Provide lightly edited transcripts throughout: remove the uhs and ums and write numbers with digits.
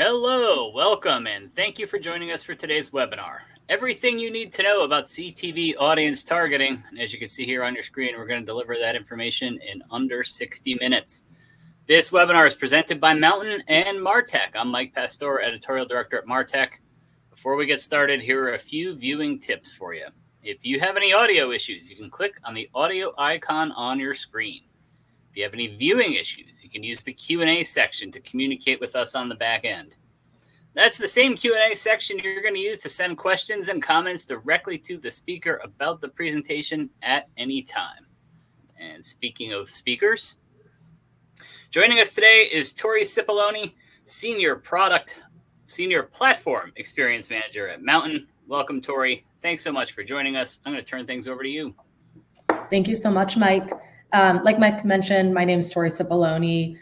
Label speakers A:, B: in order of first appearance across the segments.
A: Hello, welcome, and thank you for joining us for today's webinar. Everything you need to know about CTV audience targeting. As you can see here on your screen, we're going to deliver that information in under 60 minutes. This webinar is presented by Mountain and Martech. I'm Mike Pastore, Editorial Director at Martech. Before we get started, here are a few viewing tips for you. If you have any audio issues, you can click on the audio icon on your screen. If you have any viewing issues, you can use the Q&A section to communicate with us on the back end. That's the same Q&A section you're going to use to send questions and comments directly to the speaker about the presentation at any time. And speaking of speakers, joining us today is Tori Cipollone, Senior Platform Experience Manager at Mountain. Welcome, Tori. Thanks so much for joining us. I'm going to turn things over to you.
B: Thank you so much, Mike. Like Mike mentioned, my name is Tori Cipollone.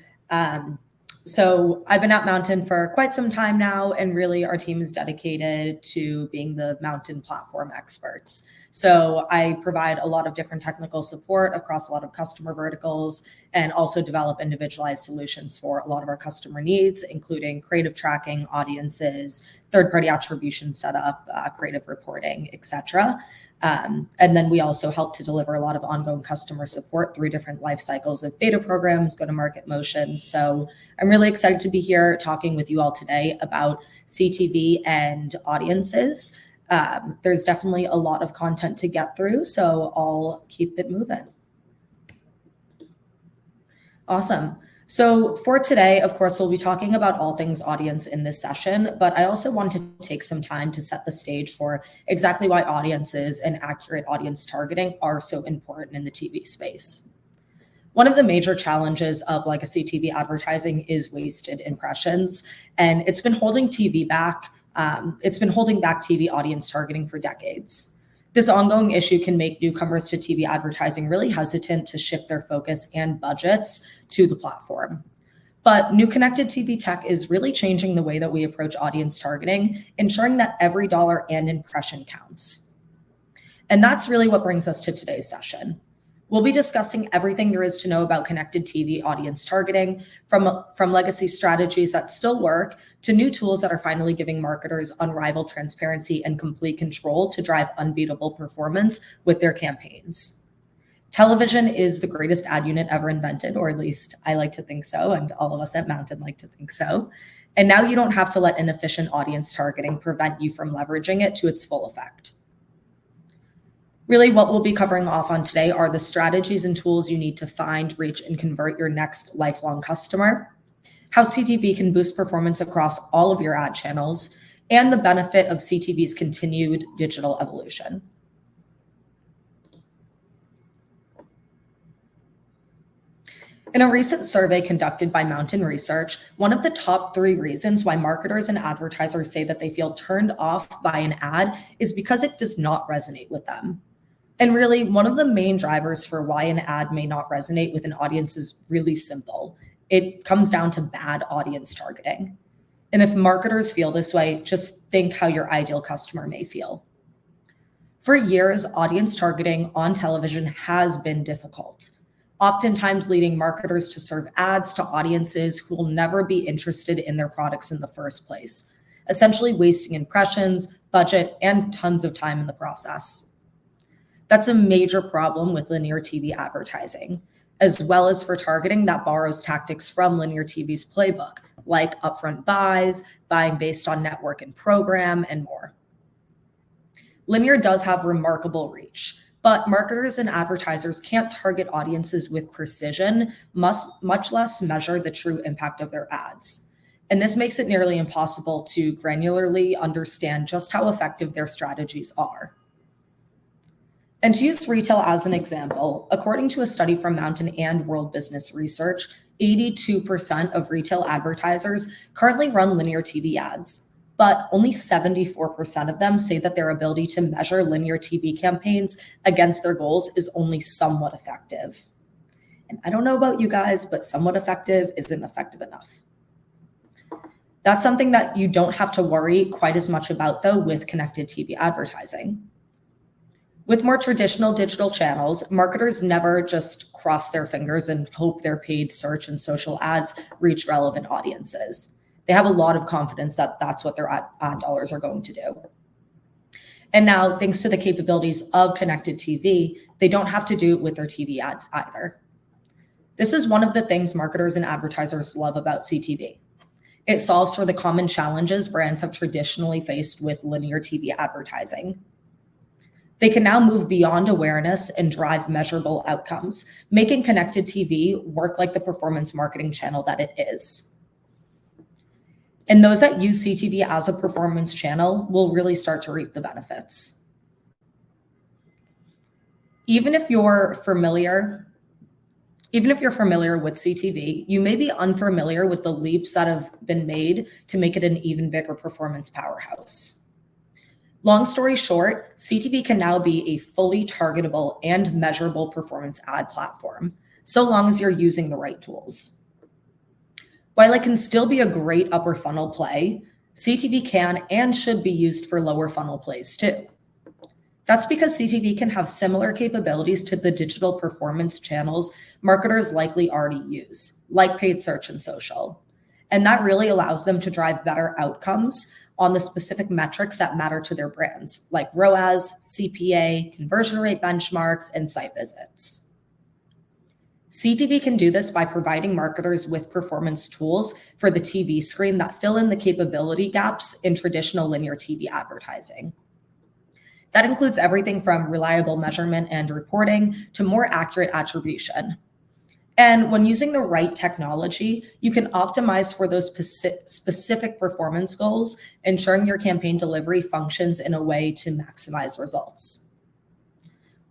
B: So I've been at Mountain for quite some time now, and really our team is dedicated to being the Mountain platform experts. So I provide a lot of different technical support across a lot of customer verticals and also develop individualized solutions for a lot of our customer needs, including creative tracking, audiences, third-party attribution setup, creative reporting, etc. And then we also help to deliver a lot of ongoing customer support through different life cycles of beta programs, go-to-market motions. So I'm really excited to be here talking with you all today about CTV and audiences. There's definitely a lot of content to get through, so I'll keep it moving. Awesome. So for today, of course, we'll be talking about all things audience in this session, but I also want to take some time to set the stage for exactly why audiences and accurate audience targeting are so important in the TV space. One of the major challenges of legacy TV advertising is wasted impressions, and it's been holding TV back. It's been holding back TV audience targeting for decades. This ongoing issue can make newcomers to TV advertising really hesitant to shift their focus and budgets to the platform. But new connected TV tech is really changing the way that we approach audience targeting, ensuring that every dollar and impression counts. And that's really what brings us to today's session. We'll be discussing everything there is to know about connected TV audience targeting, from legacy strategies that still work to new tools that are finally giving marketers unrivaled transparency and complete control to drive unbeatable performance with their campaigns. Television is the greatest ad unit ever invented, or at least I like to think so, and all of us at Mountain like to think so. And now you don't have to let inefficient audience targeting prevent you from leveraging it to its full effect. Really, what we'll be covering off on today are the strategies and tools you need to find, reach, and convert your next lifelong customer, how CTV can boost performance across all of your ad channels, and the benefit of CTV's continued digital evolution. In a recent survey conducted by Mountain Research, one of the top 3 reasons why marketers and advertisers say that they feel turned off by an ad is because it does not resonate with them. And really, one of the main drivers for why an ad may not resonate with an audience is really simple. It comes down to bad audience targeting. And if marketers feel this way, just think how your ideal customer may feel. For years, audience targeting on television has been difficult, oftentimes leading marketers to serve ads to audiences who will never be interested in their products in the first place, essentially wasting impressions, budget, and tons of time in the process. That's a major problem with linear TV advertising, as well as for targeting that borrows tactics from linear TV's playbook, like upfront buys, buying based on network and program, and more. Linear does have remarkable reach, but marketers and advertisers can't target audiences with precision, much less measure the true impact of their ads. And this makes it nearly impossible to granularly understand just how effective their strategies are. And to use retail as an example, according to a study from Mountain and World Business Research, 82% of retail advertisers currently run linear TV ads, but only 74% of them say that their ability to measure linear TV campaigns against their goals is only somewhat effective. And I don't know about you guys, but somewhat effective isn't effective enough. That's something that you don't have to worry quite as much about, though, with connected TV advertising. With more traditional digital channels, marketers never just cross their fingers and hope their paid search and social ads reach relevant audiences. They have a lot of confidence that that's what their ad dollars are going to do. And now, thanks to the capabilities of connected TV, they don't have to do it with their TV ads either. This is one of the things marketers and advertisers love about CTV. It solves for the common challenges brands have traditionally faced with linear TV advertising. They can now move beyond awareness and drive measurable outcomes, making connected TV work like the performance marketing channel that it is. And those that use CTV as a performance channel will really start to reap the benefits. Even if you're familiar with CTV, you may be unfamiliar with the leaps that have been made to make it an even bigger performance powerhouse. Long story short, CTV can now be a fully targetable and measurable performance ad platform, so long as you're using the right tools. While it can still be a great upper funnel play, CTV can and should be used for lower funnel plays too. That's because CTV can have similar capabilities to the digital performance channels marketers likely already use, like paid search and social. And that really allows them to drive better outcomes on the specific metrics that matter to their brands, like ROAS, CPA, conversion rate benchmarks, and site visits. CTV can do this by providing marketers with performance tools for the TV screen that fill in the capability gaps in traditional linear TV advertising. That includes everything from reliable measurement and reporting to more accurate attribution. And when using the right technology, you can optimize for those specific performance goals, ensuring your campaign delivery functions in a way to maximize results.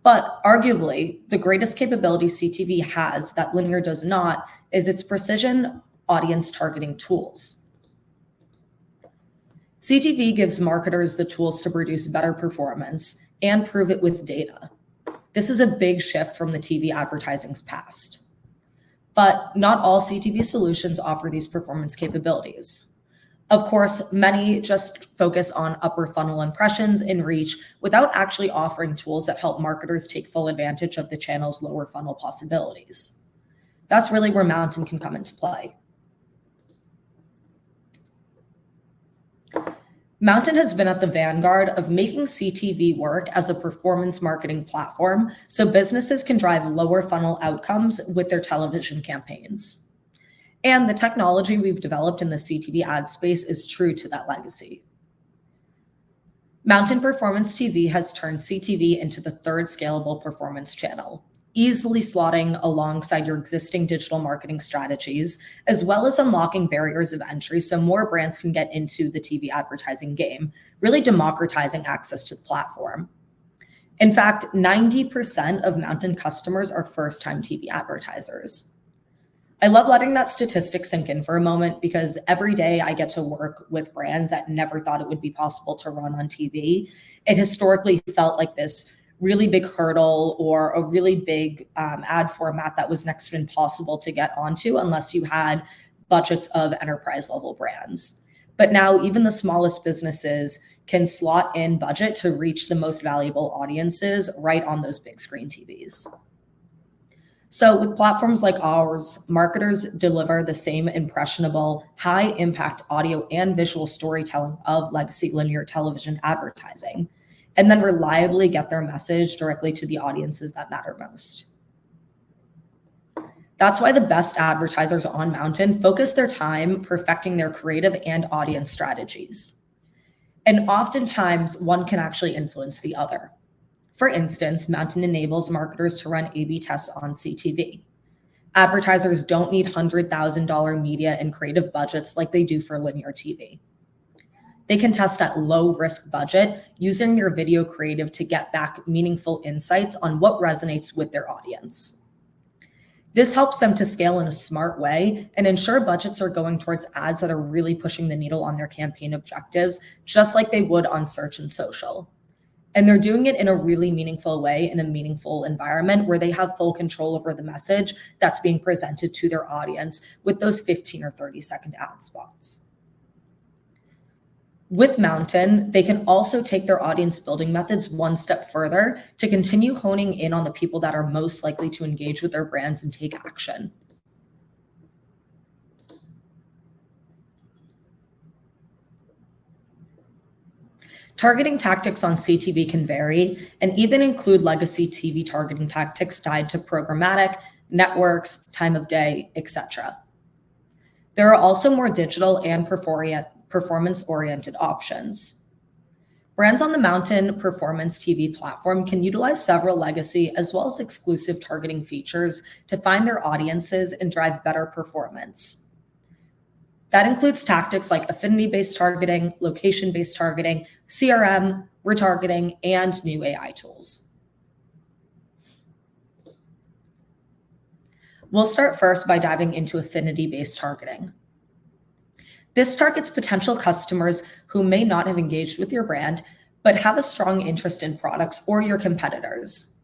B: But arguably, the greatest capability CTV has that linear does not is its precision audience targeting tools. CTV gives marketers the tools to produce better performance and prove it with data. This is a big shift from the TV advertising's past. But not all CTV solutions offer these performance capabilities. Of course, many just focus on upper funnel impressions and reach without actually offering tools that help marketers take full advantage of the channel's lower funnel possibilities. That's really where MNTN can come into play. MNTN has been at the vanguard of making CTV work as a performance marketing platform so businesses can drive lower funnel outcomes with their television campaigns. And the technology we've developed in the CTV ad space is true to that legacy. MNTN Performance TV has turned CTV into the third scalable performance channel, easily slotting alongside your existing digital marketing strategies, as well as unlocking barriers of entry so more brands can get into the TV advertising game, really democratizing access to the platform. In fact, 90% of MNTN customers are first-time TV advertisers. I love letting that statistic sink in for a moment because every day I get to work with brands that never thought it would be possible to run on TV. It historically felt like this really big hurdle or a really big ad format that was next to impossible to get onto unless you had budgets of enterprise level brands. But now even the smallest businesses can slot in budget to reach the most valuable audiences right on those big screen TVs. So with platforms like ours, marketers deliver the same impressionable, high impact audio and visual storytelling of legacy linear television advertising, and then reliably get their message directly to the audiences that matter most. That's why the best advertisers on MNTN focus their time perfecting their creative and audience strategies. And oftentimes one can actually influence the other. For instance, MNTN enables marketers to run A/B tests on CTV. Advertisers don't need $100,000 media and creative budgets like they do for linear TV. They can test at low risk budget using their video creative to get back meaningful insights on what resonates with their audience. This helps them to scale in a smart way and ensure budgets are going towards ads that are really pushing the needle on their campaign objectives, just like they would on search and social. And they're doing it in a really meaningful way in a meaningful environment where they have full control over the message that's being presented to their audience with those 15 or 30-second ad spots. With MNTN, they can also take their audience building methods one step further to continue honing in on the people that are most likely to engage with their brands and take action. Targeting tactics on CTV can vary and even include legacy TV targeting tactics tied to programmatic, networks, time of day, etc. There are also more digital and performance-oriented options. Brands on the Mountain Performance TV platform can utilize several legacy as well as exclusive targeting features to find their audiences and drive better performance. That includes tactics like affinity-based targeting, location-based targeting, CRM, retargeting, and new AI tools. We'll start first by diving into affinity-based targeting. This targets potential customers who may not have engaged with your brand, but have a strong interest in products or your competitors.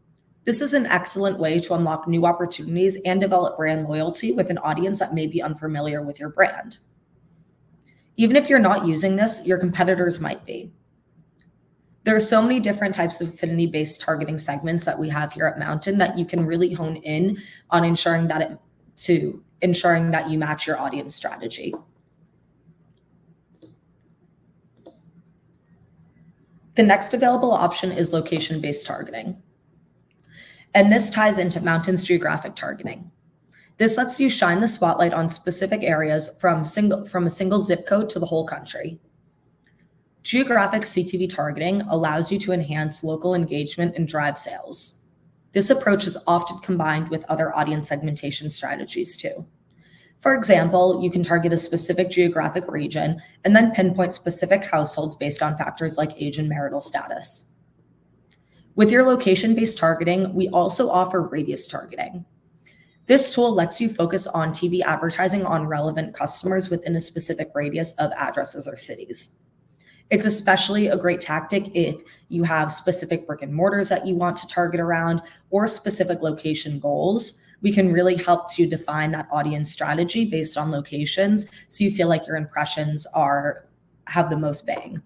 B: This is an excellent way to unlock new opportunities and develop brand loyalty with an audience that may be unfamiliar with your brand. Even if you're not using this, your competitors might be. There are so many different types of affinity-based targeting segments that we have here at Mountain that you can really hone in on ensuring that you match your audience strategy. The next available option is location-based targeting. And this ties into Mountain's geographic targeting. This lets you shine the spotlight on specific areas from a single zip code to the whole country. Geographic CTV targeting allows you to enhance local engagement and drive sales. This approach is often combined with other audience segmentation strategies too. For example, you can target a specific geographic region and then pinpoint specific households based on factors like age and marital status. With your location-based targeting, we also offer radius targeting. This tool lets you focus on TV advertising on relevant customers within a specific radius of addresses or cities. It's especially a great tactic if you have specific brick and mortars that you want to target around or specific location goals. We can really help to define that audience strategy based on locations so you feel like your impressions have the most bang.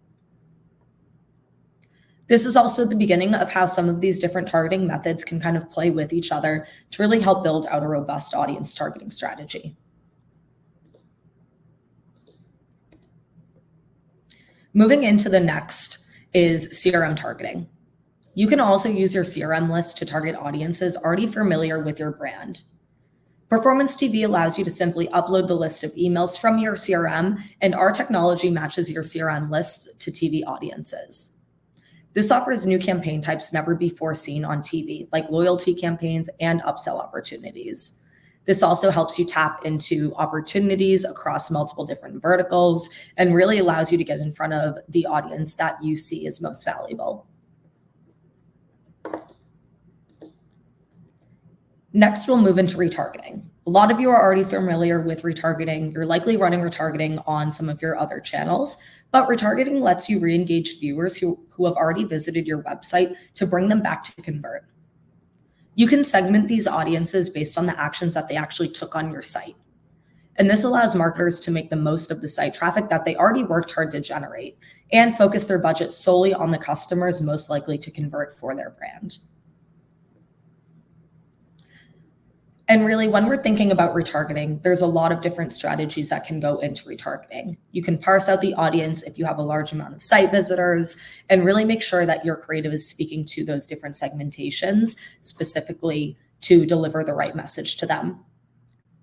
B: This is also the beginning of how some of these different targeting methods can kind of play with each other to really help build out a robust audience targeting strategy. Moving into the next is CRM targeting. You can also use your CRM list to target audiences already familiar with your brand. Performance TV allows you to simply upload the list of emails from your CRM, and our technology matches your CRM lists to TV audiences. This offers new campaign types never before seen on TV, like loyalty campaigns and upsell opportunities. This also helps you tap into opportunities across multiple different verticals and really allows you to get in front of the audience that you see is most valuable. Next, we'll move into retargeting. A lot of you are already familiar with retargeting. You're likely running retargeting on some of your other channels, but retargeting lets you re-engage viewers who have already visited your website to bring them back to convert. You can segment these audiences based on the actions that they actually took on your site. And this allows marketers to make the most of the site traffic that they already worked hard to generate and focus their budget solely on the customers most likely to convert for their brand. And really, when we're thinking about retargeting, there's a lot of different strategies that can go into retargeting. You can parse out the audience if you have a large amount of site visitors and really make sure that your creative is speaking to those different segmentations specifically to deliver the right message to them.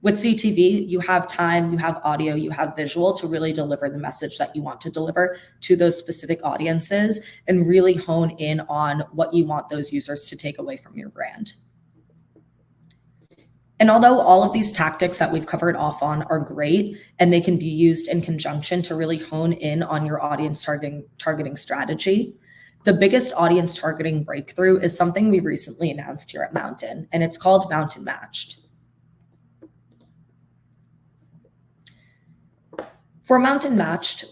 B: With CTV, you have time, you have audio, you have visual to really deliver the message that you want to deliver to those specific audiences and really hone in on what you want those users to take away from your brand. And although all of these tactics that we've covered off on are great and they can be used in conjunction to really hone in on your audience targeting strategy, the biggest audience targeting breakthrough is something we recently announced here at Mountain, and it's called Mountain Matched. For Mountain Matched,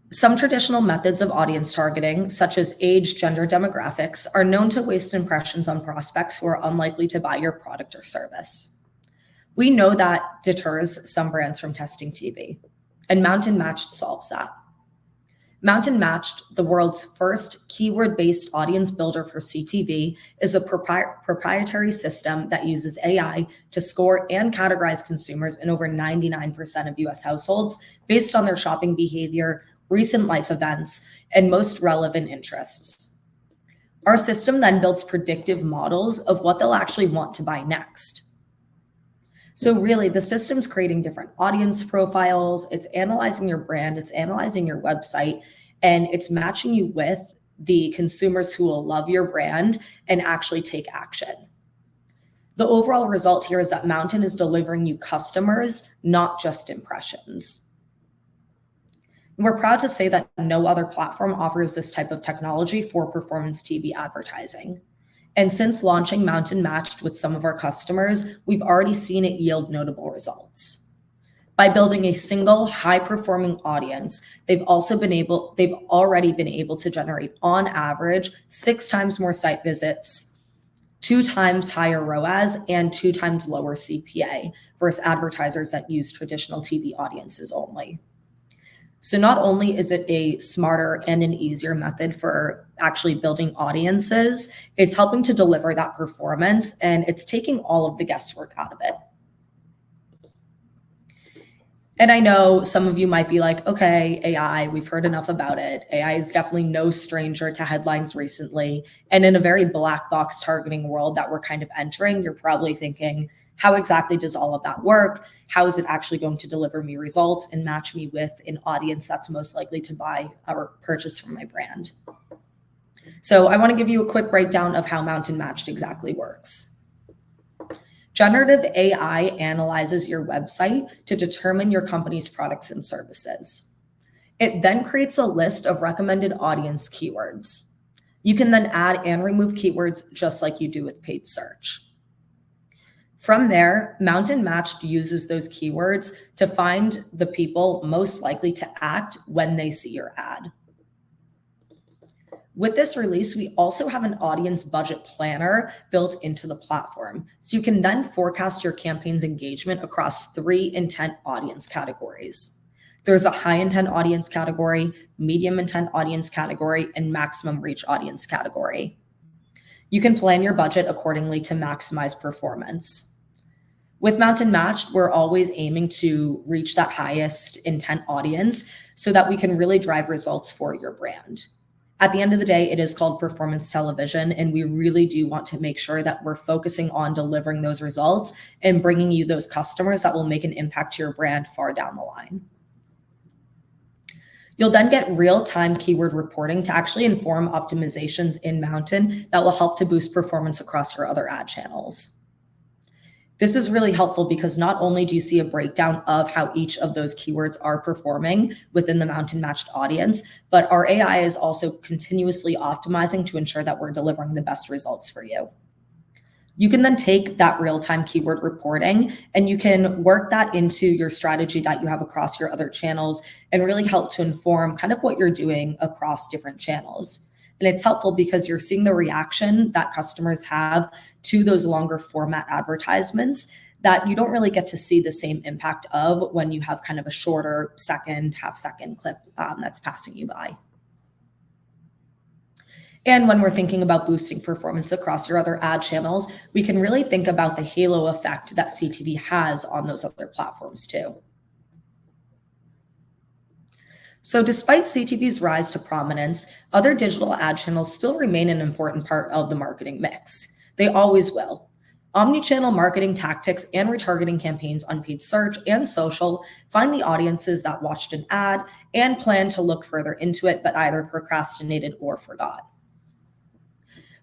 B: some traditional methods of audience targeting, such as age, gender, demographics, are known to waste impressions on prospects who are unlikely to buy your product or service. We know that deters some brands from testing TV, and Mountain Matched solves that. Mountain Matched, the world's first keyword-based audience builder for CTV, is a proprietary system that uses AI to score and categorize consumers in over 99% of US households based on their shopping behavior, recent life events, and most relevant interests. Our system then builds predictive models of what they'll actually want to buy next. So really, the system's creating different audience profiles, it's analyzing your brand, it's analyzing your website, and it's matching you with the consumers who will love your brand and actually take action. The overall result here is that Mountain is delivering you customers, not just impressions. We're proud to say that no other platform offers this type of technology for performance TV advertising. And since launching Mountain Matched with some of our customers, we've already seen it yield notable results. By building a single high-performing audience, they've already been able to generate on average 6 times more site visits, 2 times higher ROAS, and 2 times lower CPA versus advertisers that use traditional TV audiences only. So not only is it a smarter and an easier method for actually building audiences, it's helping to deliver that performance, and it's taking all of the guesswork out of it. And I know some of you might be like, okay, AI, we've heard enough about it. AI is definitely no stranger to headlines recently. And in a very black box targeting world that we're kind of entering, you're probably thinking, how exactly does all of that work? How is it actually going to deliver me results and match me with an audience that's most likely to buy or purchase from my brand? So I want to give you a quick breakdown of how Mountain Matched exactly works. Generative AI analyzes your website to determine your company's products and services. It then creates a list of recommended audience keywords. You can then add and remove keywords just like you do with paid search. From there, Mountain Matched uses those keywords to find the people most likely to act when they see your ad. With this release, we also have an audience budget planner built into the platform. So you can then forecast your campaign's engagement across 3 intent audience categories. There's a high intent audience category, medium intent audience category, and maximum reach audience category. You can plan your budget accordingly to maximize performance. With Mountain Matched, we're always aiming to reach that highest intent audience so that we can really drive results for your brand. At the end of the day, it is called performance television, and we really do want to make sure that we're focusing on delivering those results and bringing you those customers that will make an impact to your brand far down the line. You'll then get real-time keyword reporting to actually inform optimizations in Mountain that will help to boost performance across your other ad channels. This is really helpful because not only do you see a breakdown of how each of those keywords are performing within the Mountain Matched audience, but our AI is also continuously optimizing to ensure that we're delivering the best results for you. You can then take that real-time keyword reporting and you can work that into your strategy that you have across your other channels and really help to inform kind of what you're doing across different channels. And it's helpful because you're seeing the reaction that customers have to those longer format advertisements that you don't really get to see the same impact of when you have kind of a shorter second, half-second clip that's passing you by. And when we're thinking about boosting performance across your other ad channels, we can really think about the halo effect that CTV has on those other platforms too. So despite CTV's rise to prominence, other digital ad channels still remain an important part of the marketing mix. They always will. Omnichannel marketing tactics and retargeting campaigns on paid search and social find the audiences that watched an ad and plan to look further into it, but either procrastinated or forgot.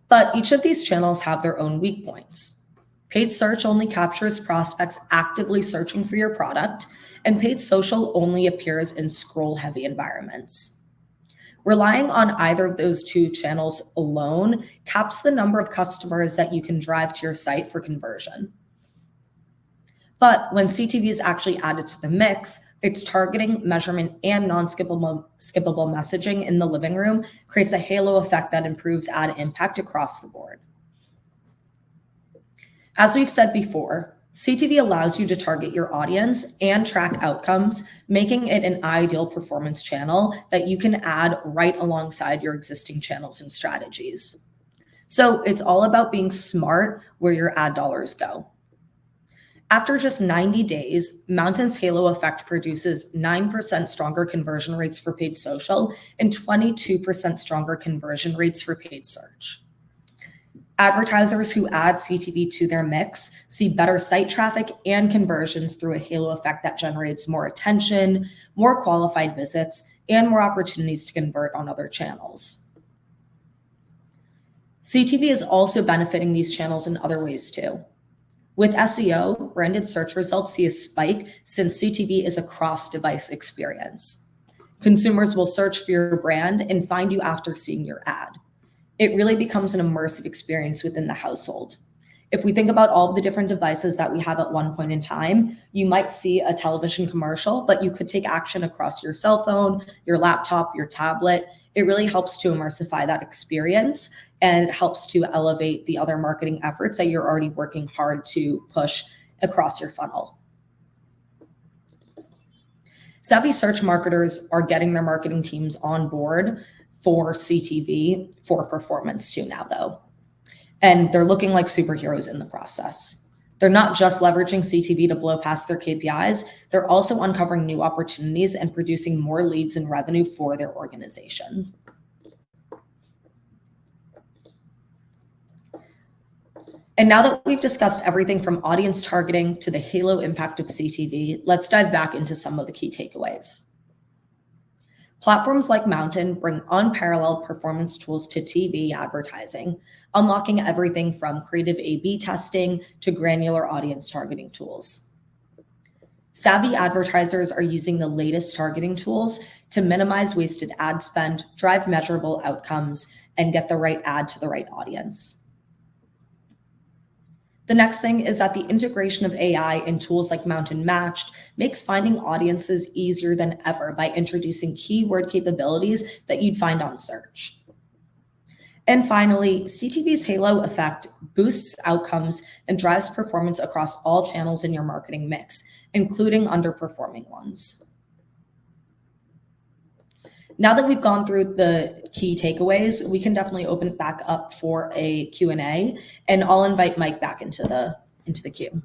B: But each of these channels have their own weak points. Paid search only captures prospects actively searching for your product, and paid social only appears in scroll-heavy environments. Relying on either of those 2 channels alone caps the number of customers that you can drive to your site for conversion. But when CTV is actually added to the mix, its targeting, measurement, and skippable messaging in the living room creates a halo effect that improves ad impact across the board. As we've said before, CTV allows you to target your audience and track outcomes, making it an ideal performance channel that you can add right alongside your existing channels and strategies. So it's all about being smart where your ad dollars go. After just 90 days, Mountain's halo effect produces 9% stronger conversion rates for paid social and 22% stronger conversion rates for paid search. Advertisers who add CTV to their mix see better site traffic and conversions through a halo effect that generates more attention, more qualified visits, and more opportunities to convert on other channels. CTV is also benefiting these channels in other ways too. With SEO, branded search results see a spike since CTV is a cross-device experience. Consumers will search for your brand and find you after seeing your ad. It really becomes an immersive experience within the household. If we think about all of the different devices that we have at one point in time, you might see a television commercial, but you could take action across your cell phone, your laptop, your tablet. It really helps to immersify that experience and helps to elevate the other marketing efforts that you're already working hard to push across your funnel. Savvy search marketers are getting their marketing teams on board for CTV for performance too now, though. And they're looking like superheroes in the process. They're not just leveraging CTV to blow past their KPIs, they're also uncovering new opportunities and producing more leads and revenue for their organization. And now that we've discussed everything from audience targeting to the halo impact of CTV, let's dive back into some of the key takeaways. Platforms like Mountain bring unparalleled performance tools to TV advertising, unlocking everything from creative A/B testing to granular audience targeting tools. Savvy advertisers are using the latest targeting tools to minimize wasted ad spend, drive measurable outcomes, and get the right ad to the right audience. The next thing is that the integration of AI in tools like Mountain Matched makes finding audiences easier than ever by introducing keyword capabilities that you'd find on search. And finally, CTV's halo effect boosts outcomes and drives performance across all channels in your marketing mix, including underperforming ones. Now that we've gone through the key takeaways, we can definitely open it back up for a Q&A, and I'll invite Mike back into the queue.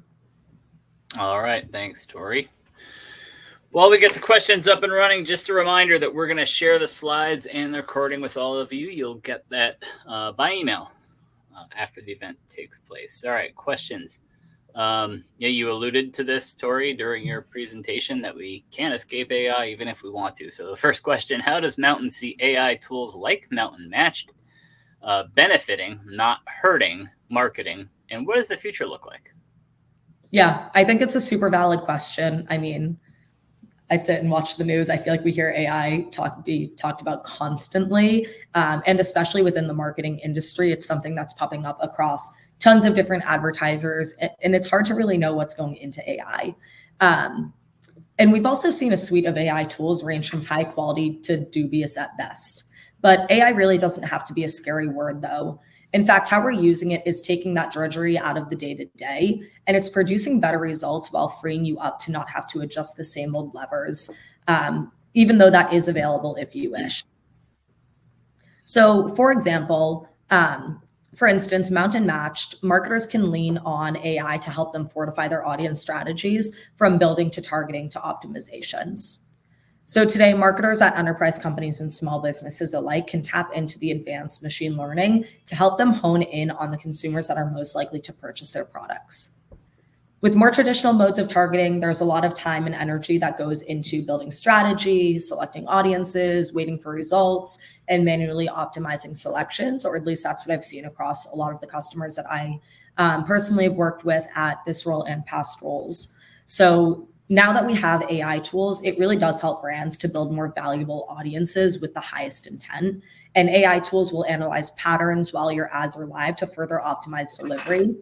A: All right, thanks, Tori. While we get the questions up and running, just a reminder that we're going to share the slides and the recording with all of you. You'll get that by email after the event takes place. All right, questions. You alluded to this, Tori, during your presentation that we can't escape AI even if we want to. So the first question, how does Mountain see AI tools like Mountain Matched benefiting, not hurting marketing? And what does the future look like? Yeah, I think it's a super valid question. I mean, I sit and watch the news. I feel like we hear AI be talked about constantly. And especially within the marketing industry, it's something that's popping up across tons of different advertisers. And it's hard to really know what's going into AI. And we've also seen a suite of AI tools range from high quality to dubious at best. But AI really doesn't have to be a scary word, though. In fact, how we're using it is taking that drudgery out of the day-to-day, and it's producing better results while freeing you up to not have to adjust the same old levers, even though that is available if you wish. So, for example, for instance, Mountain Matched, marketers can lean on AI to help them fortify their audience strategies from building to targeting to optimizations. So today, marketers at enterprise companies and small businesses alike can tap into the advanced machine learning to help them hone in on the consumers that are most likely to purchase their products. With more traditional modes of targeting, there's a lot of time and energy that goes into building strategy, selecting audiences, waiting for results, and manually optimizing selections, or at least that's what I've seen across a lot of the customers that I personally have worked with at this role and past roles. So now that we have AI tools, it really does help brands to build more valuable audiences with the highest intent. And AI tools will analyze patterns while your ads are live to further optimize delivery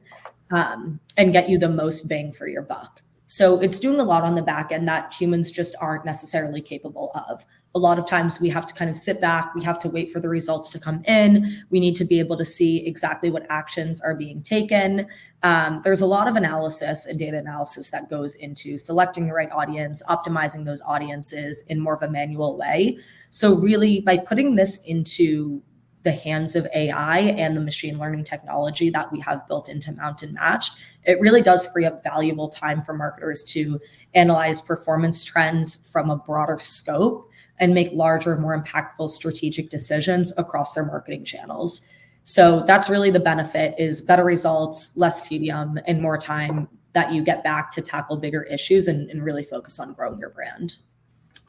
A: and get you the most bang for your buck. So it's doing a lot on the back end that humans just aren't necessarily capable of. A lot of times we have to kind of sit back, we have to wait for the results to come in. We need to be able to see exactly what actions are being taken. There's a lot of analysis and data analysis that goes into selecting the right audience, optimizing those audiences in more of a manual way. So really by putting this into
B: the hands of AI and the machine learning technology that we have built into Mountain Match, it really does free up valuable time for marketers to analyze performance trends from a broader scope and make larger, more impactful strategic decisions across their marketing channels. So that's really the benefit, is better results, less tedium, and more time that you get back to tackle bigger issues and really focus on growing your brand.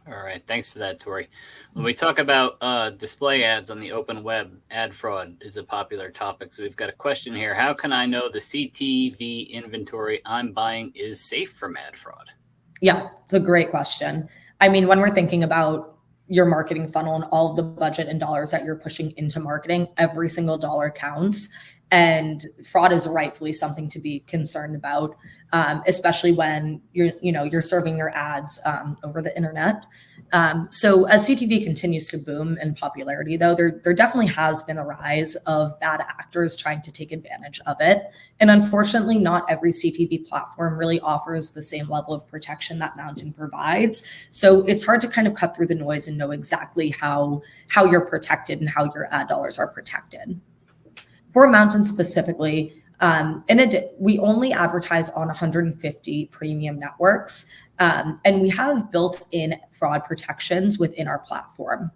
A: All right. Thanks for that, Tori. When we talk about display ads on the open web, ad fraud is a popular topic. So we've got a question here. How can I know the CTV inventory I'm buying is safe from ad fraud?
B: Yeah, it's a great question. I mean, when we're thinking about your marketing funnel and all of the budget and dollars that you're pushing into marketing, every single dollar counts. And fraud is rightfully something to be concerned about, especially when you're serving your ads over the internet. So as CTV continues to boom in popularity, though, there definitely has been a rise of bad actors trying to take advantage of it. And unfortunately, not every CTV platform really offers the same level of protection that Mountain provides. So it's hard to kind of cut through the noise and know exactly how you're protected and how your ad dollars are protected. For Mountain specifically, we only advertise on 150 premium networks, and we have built-in fraud protections within our platform.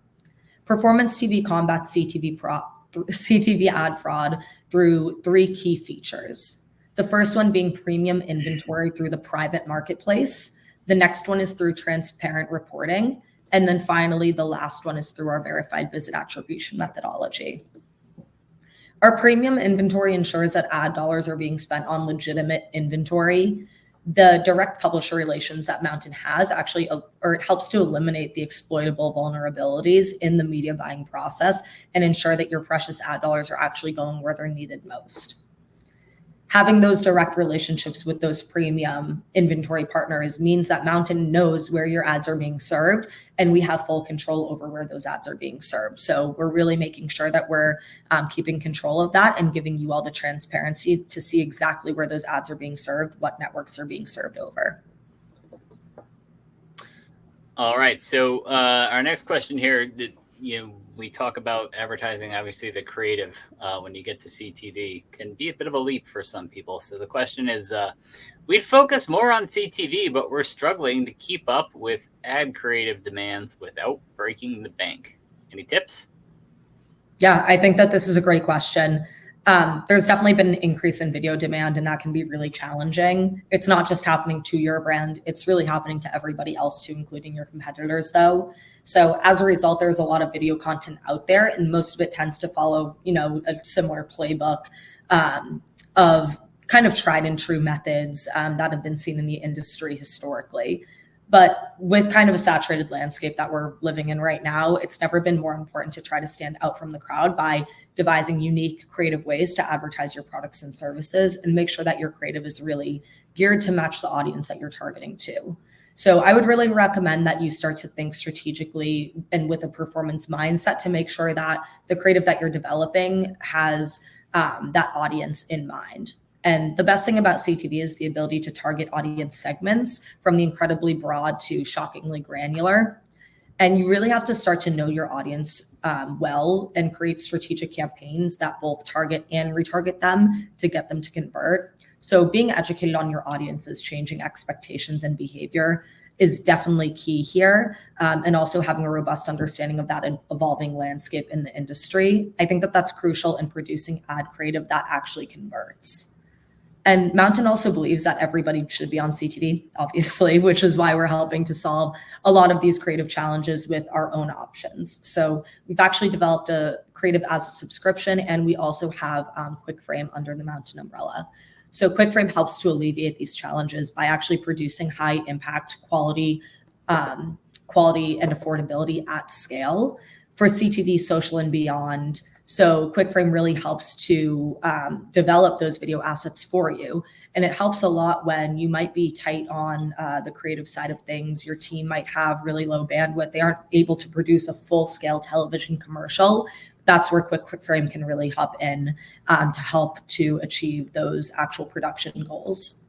B: Performance TV combats CTV ad fraud through 3 key features. The first one being premium inventory through the private marketplace. The next one is through transparent reporting. And then finally, the last one is through our verified visit attribution methodology. Our premium inventory ensures that ad dollars are being spent on legitimate inventory. The direct publisher relations that Mountain has actually, or it helps to eliminate the exploitable vulnerabilities in the media buying process and ensure that your precious ad dollars are actually going where they're needed most. Having those direct relationships with those premium inventory partners means that Mountain knows where your ads are being served, and we have full control over where those ads are being served. So we're really making sure that we're keeping control of that and giving you all the transparency to see exactly where those ads are being served, what networks they're being served over.
A: All right. So our next question here, we talk about advertising. Obviously, the creative, when you get to CTV, can be a bit of a leap for some people. So the question is, we'd focus more on CTV, but we're struggling to keep up with ad creative demands without breaking the bank. Any tips?
B: Yeah, I think that this is a great question. There's definitely been an increase in video demand, and that can be really challenging. It's not just happening to your brand, it's really happening to everybody else too, including your competitors though. So as a result, there's a lot of video content out there, and most of it tends to follow, a similar playbook of kind of tried and true methods that have been seen in the industry historically. But with kind of a saturated landscape that we're living in right now, it's never been more important to try to stand out from the crowd by devising unique, creative ways to advertise your products and services and make sure that your creative is really geared to match the audience that you're targeting to. So I would really recommend that you start to think strategically and with a performance mindset to make sure that the creative that you're developing has that audience in mind. And the best thing about CTV is the ability to target audience segments from the incredibly broad to shockingly granular. And you really have to start to know your audience well and create strategic campaigns that both target and retarget them to get them to convert. So being educated on your audience's changing expectations and behavior is definitely key here. And also having a robust understanding of that evolving landscape in the industry. I think that that's crucial in producing ad creative that actually converts. And Mountain also believes that everybody should be on CTV, obviously, which is why we're helping to solve a lot of these creative challenges with our own options. So we've actually developed a creative as a subscription, and we also have QuickFrame under the Mountain umbrella. So QuickFrame helps to alleviate these challenges by actually producing high impact quality and affordability at scale for CTV, social, and beyond. So QuickFrame really helps to develop those video assets for you. And it helps a lot when you might be tight on the creative side of things. Your team might have really low bandwidth. They aren't able to produce a full-scale television commercial. That's where QuickFrame can really hop in to help to achieve those actual production goals.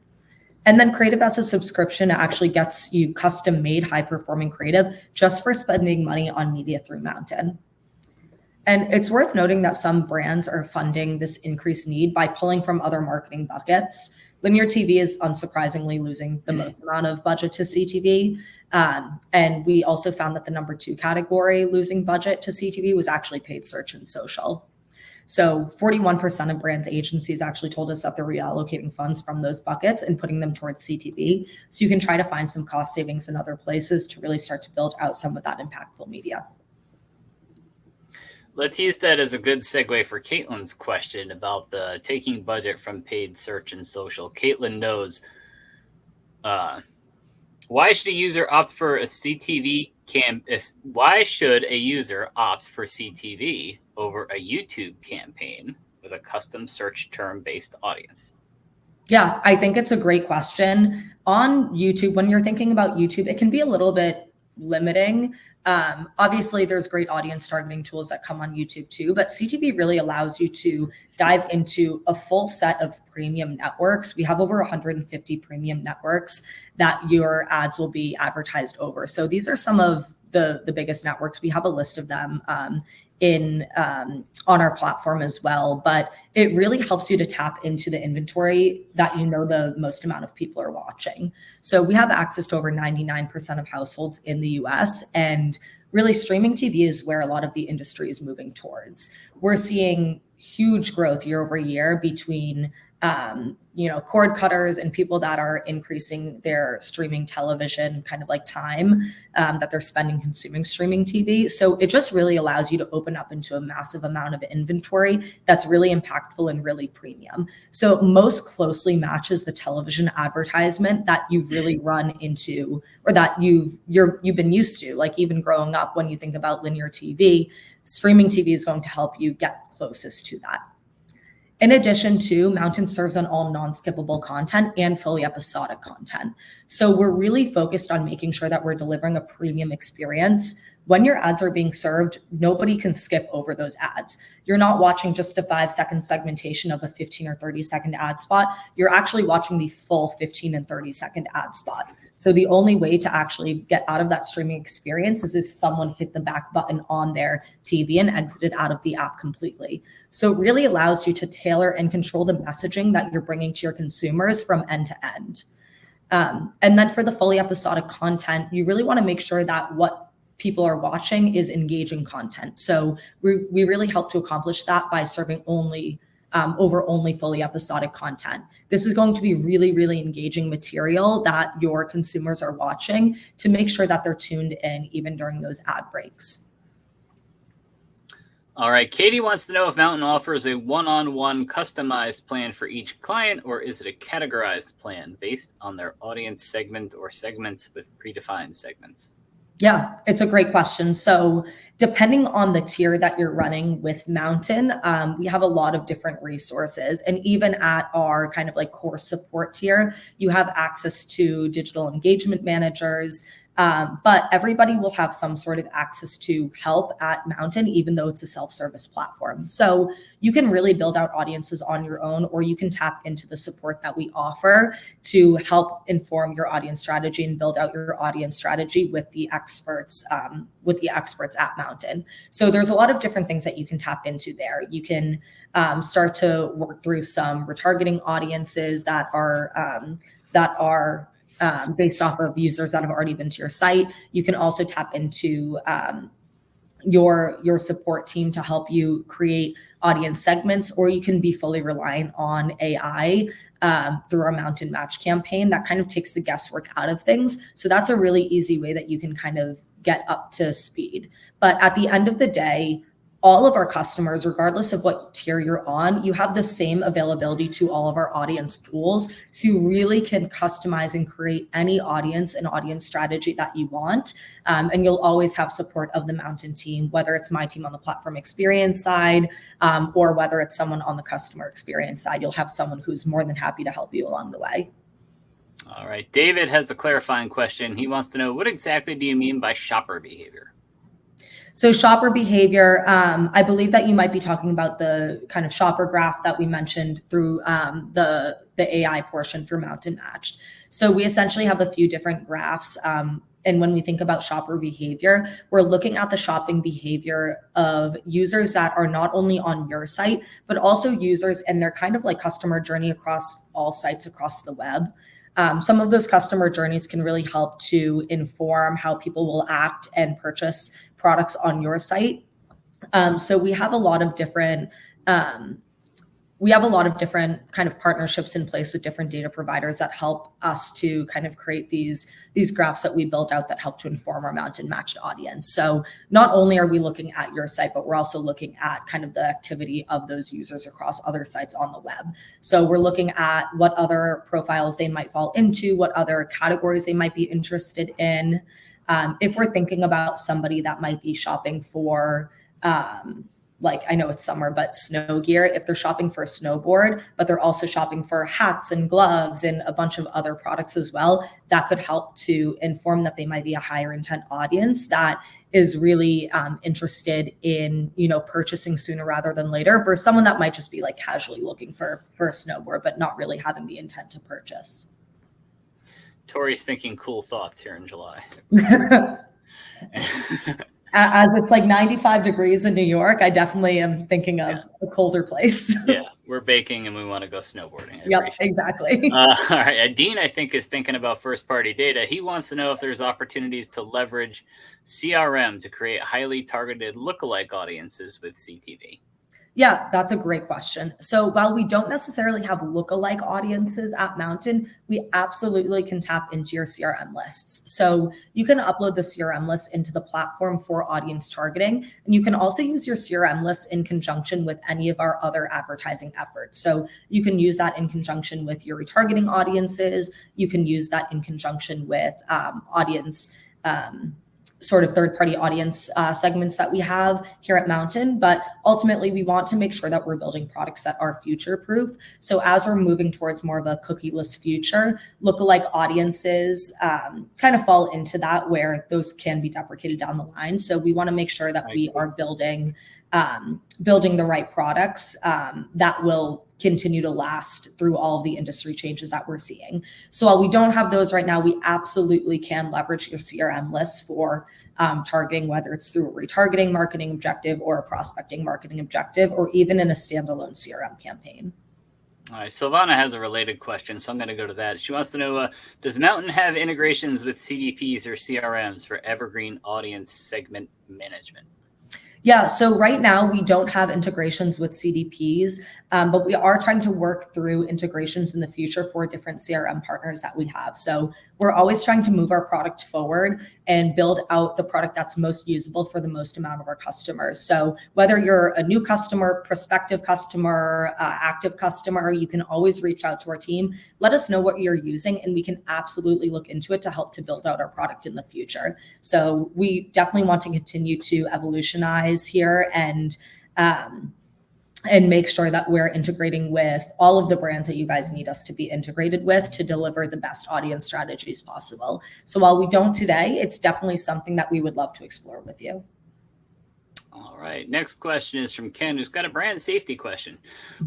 B: And then creative as a subscription actually gets you custom-made high-performing creative just for spending money on media through Mountain. And it's worth noting that some brands are funding this increased need by pulling from other marketing buckets. Linear TV is unsurprisingly losing the most amount of budget to CTV. And we also found that the number 2 category losing budget to CTV was actually paid search and social. So 41% of brands agencies actually told us that they're reallocating funds from those buckets and putting them towards CTV. So you can try to find some cost savings in other places to really start to build out some of that impactful media.
A: Let's use that as a good segue for Caitlin's question about the taking budget from paid search and social. Caitlin knows, why should a user opt for a CTV why should a user opt for CTV over a YouTube campaign with a custom search term-based audience?
B: Yeah, I think it's a great question. On YouTube, when you're thinking about YouTube, it can be a little bit limiting. Obviously, there's great audience targeting tools that come on YouTube too, but CTV really allows you to dive into a full set of premium networks. We have over 150 premium networks that your ads will be advertised over. So these are some of the biggest networks. We have a list of them on our platform as well, but it really helps you to tap into the inventory that the most amount of people are watching. So we have access to over 99% of households in the US, and really streaming TV is where a lot of the industry is moving towards. We're seeing huge growth year over year between cord cutters and people that are increasing their streaming television kind of like time that they're spending consuming streaming TV. So it just really allows you to open up into a massive amount of inventory that's really impactful and really premium. So most closely matches the television advertisement that you've really run into, or that you've been used to. Like even growing up, when you think about linear TV, streaming TV is going to help you get closest to that. In addition to, Mountain serves on all non-skippable content and fully episodic content. So we're really focused on making sure that we're delivering a premium experience. When your ads are being served, nobody can skip over those ads. You're not watching just a 5-second segmentation of a 15 or 30-second ad spot. You're actually watching the full 15 and 30-second ad spot. So the only way to actually get out of that streaming experience is if someone hit the back button on their TV and exited out of the app completely. So it really allows you to tailor and control the messaging that you're bringing to your consumers from end to end. And then for the fully episodic content, you really want to make sure that what people are watching is engaging content. So we really help to accomplish that by serving only fully episodic content. This is going to be really, really engaging material that your consumers are watching to make sure that they're tuned in even during those ad breaks.
A: All right, Katie wants to know if Mountain offers a one-on-one customized plan for each client, or is it a categorized plan based on their audience segment or segments with predefined segments?
B: Yeah, it's a great question. So depending on the tier that you're running with Mountain, we have a lot of different resources. And even at our kind of like core support tier, you have access to digital engagement managers, but everybody will have some sort of access to help at Mountain, even though it's a self-service platform. So you can really build out audiences on your own, or you can tap into the support that we offer to help inform your audience strategy and build out your audience strategy with the experts at Mountain. So there's a lot of different things that you can tap into there. You can start to work through some retargeting audiences that are based off of users that have already been to your site. You can also tap into your support team to help you create audience segments, or you can be fully reliant on AI through our Mountain Match campaign. That kind of takes the guesswork out of things. So that's a really easy way that you can kind of get up to speed. But at the end of the day, all of our customers, regardless of what tier you're on, you have the same availability to all of our audience tools. So you really can customize and create any audience and audience strategy that you want. And you'll always have support of the Mountain team, whether it's my team on the platform experience side, or whether it's someone on the customer experience side. You'll have someone who's more than happy to help you along the way.
A: All right. David has a clarifying question. He wants to know, what exactly do you mean by shopper behavior?
B: So shopper behavior, I believe that you might be talking about the kind of shopper graph that we mentioned through the AI portion for Mountain Matched. So we essentially have a few different graphs and when we think about shopper behavior, we're looking at the shopping behavior of users that are not only on your site, but also users and their kind of like customer journey across all sites across the web. Some of those customer journeys can really help to inform how people will act and purchase products on your site. So we have a lot of different kind of partnerships in place with different data providers that help us to kind of create these graphs that we built out that help to inform our mountain matched audience. So not only are we looking at your site, but we're also looking at kind of the activity of those users across other sites on the web. So we're looking at what other profiles they might fall into, what other categories they might be interested in. If we're thinking about somebody that might be shopping for, like I know it's summer, but snow gear, if they're shopping for a snowboard, but they're also shopping for hats and gloves and a bunch of other products as well, that could help to inform that they might be a higher intent audience that is really interested in, purchasing sooner rather than later, versus someone that might just be like casually looking for a snowboard, but not really having the intent to purchase.
A: Tori's thinking cool thoughts here in July.
B: As it's like 95 degrees in New York, I definitely am thinking of a colder place.
A: Yeah, we're baking and we want to go snowboarding.
B: Yep, exactly.
A: All right. Dean, I think, is thinking about first-party data. He wants to know if there's opportunities to leverage CRM to create highly targeted lookalike audiences with CTV.
B: Yeah, that's a great question. So while we don't necessarily have lookalike audiences at Mountain, we absolutely can tap into your CRM lists. So you can upload the CRM list into the platform for audience targeting, and you can also use your CRM list in conjunction with any of our other advertising efforts. So you can use that in conjunction with your retargeting audiences. You can use that in conjunction with audience sort of third-party audience segments that we have here at Mountain. But ultimately, we want to make sure that we're building products that are future-proof. So as we're moving towards more of a cookieless future, lookalike audiences kind of fall into that, where those can be deprecated down the line. So we want to make sure that we are building the right products that will continue to last through all of the industry changes that we're seeing. So while we don't have those right now, we absolutely can leverage your CRM lists for targeting, whether it's through a retargeting marketing objective or a prospecting marketing objective, or even in a standalone CRM campaign.
A: All right, Silvana has a related question, so I'm going to go to that. She wants to know, does Mountain have integrations with CDPs or CRMs for evergreen audience segment management?
B: Yeah, so right now we don't have integrations with CDPs, but we are trying to work through integrations in the future for different CRM partners that we have. So we're always trying to move our product forward and build out the product that's most usable for the most amount of our customers. So whether you're a new customer, prospective customer, active customer, you can always reach out to our team. Let us know what you're using, and we can absolutely look into it to help to build out our product in the future. So we definitely want to continue to evolutionize here and make sure that we're integrating with all of the brands that you guys need us to be integrated with to deliver the best audience strategies possible. So while we don't today, it's definitely something that we would love to explore with you.
A: All right. Next question is from Ken, who's got a brand safety question.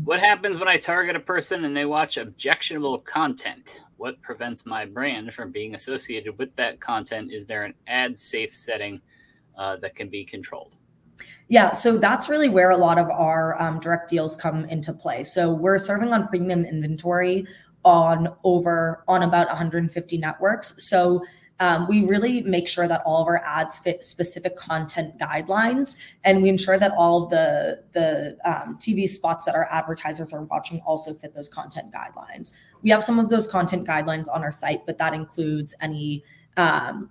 A: What happens when I target a person and they watch objectionable content? What prevents my brand from being associated with that content? Is there an ad safe setting that can be controlled?
B: Yeah, so that's really where a lot of our direct deals come into play. So we're serving on premium inventory on about 150 networks. So we really make sure that all of our ads fit specific content guidelines, and we ensure that all of the TV spots that our advertisers are watching also fit those content guidelines. We have some of those content guidelines on our site, but that includes any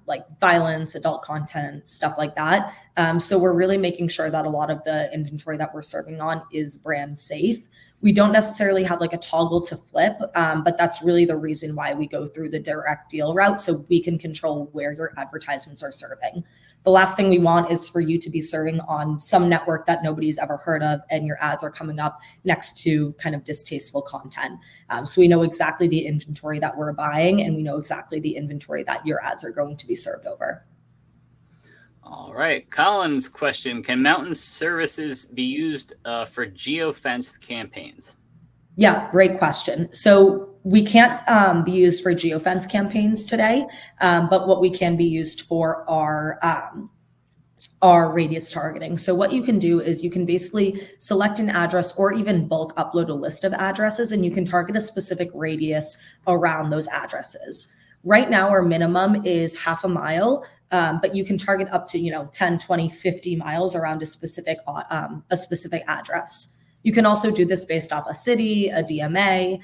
B: like violence, adult content, stuff like that. So we're really making sure that a lot of the inventory that we're serving on is brand safe. We don't necessarily have like a toggle to flip, but that's really the reason why we go through the direct deal route, so we can control where your advertisements are serving. The last thing we want is for you to be serving on some network that nobody's ever heard of, and your ads are coming up next to kind of distasteful content. So we know exactly the inventory that we're buying, and we know exactly the inventory that your ads are going to be served over.
A: All right. Colin's question, can Mountain services be used for geo-fenced campaigns?
B: Yeah, great question. So we can't be used for geofence campaigns today, but what we can be used for are radius targeting. So what you can do is you can basically select an address or even bulk upload a list of addresses, and you can target a specific radius around those addresses. Right now, our minimum is half a mile, but you can target up to 10, 20, 50 miles around a specific address. You can also do this based off a city, a DMA,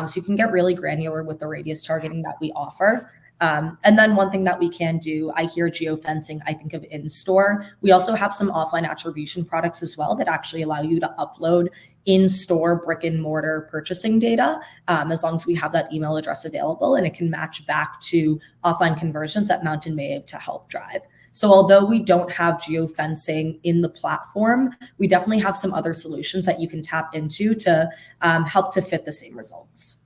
B: so you can get really granular with the radius targeting that we offer. And then one thing that we can do, I hear geofencing, I think of in-store. We also have some offline attribution products as well that actually allow you to upload in-store brick and mortar purchasing data, as long as we have that email address available, and it can match back to offline conversions that Mountain may have to help drive. So although we don't have geofencing in the platform, we definitely have some other solutions that you can tap into to help to fit the same results.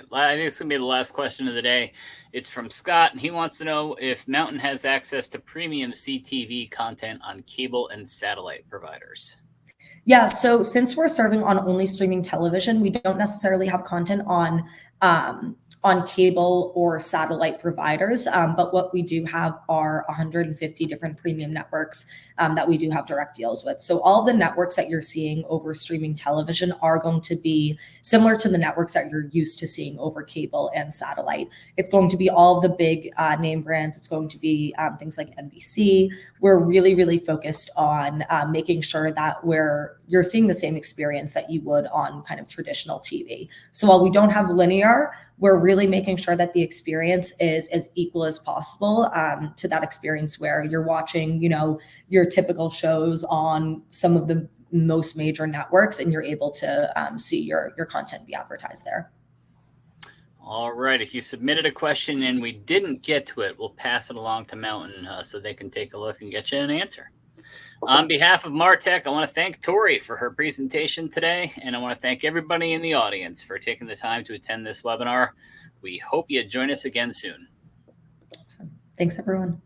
A: I think it's going to be the last question of the day. It's from Scott, and he wants to know if Mountain has access to premium CTV content on cable and satellite providers.
B: Yeah, so since we're serving on only streaming television, we don't necessarily have content on cable or satellite providers, but what we do have are 150 different premium networks that we do have direct deals with. So all of the networks that you're seeing over streaming television are going to be similar to the networks that you're used to seeing over cable and satellite. It's going to be all of the big name brands. It's going to be things like NBC. We're really, really focused on making sure that you're seeing the same experience that you would on kind of traditional TV. So while we don't have linear, we're really making sure that the experience is as equal as possible to that experience where you're watching, your typical shows on some of the most major networks, and you're able to see your content be advertised there.
A: All right. If you submitted a question and we didn't get to it, we'll pass it along to Mountain so they can take a look and get you an answer. On behalf of MarTech, I want to thank Tori for her presentation today, and I want to thank everybody in the audience for taking the time to attend this webinar. We hope you join us again soon.
B: Awesome. Thanks, everyone.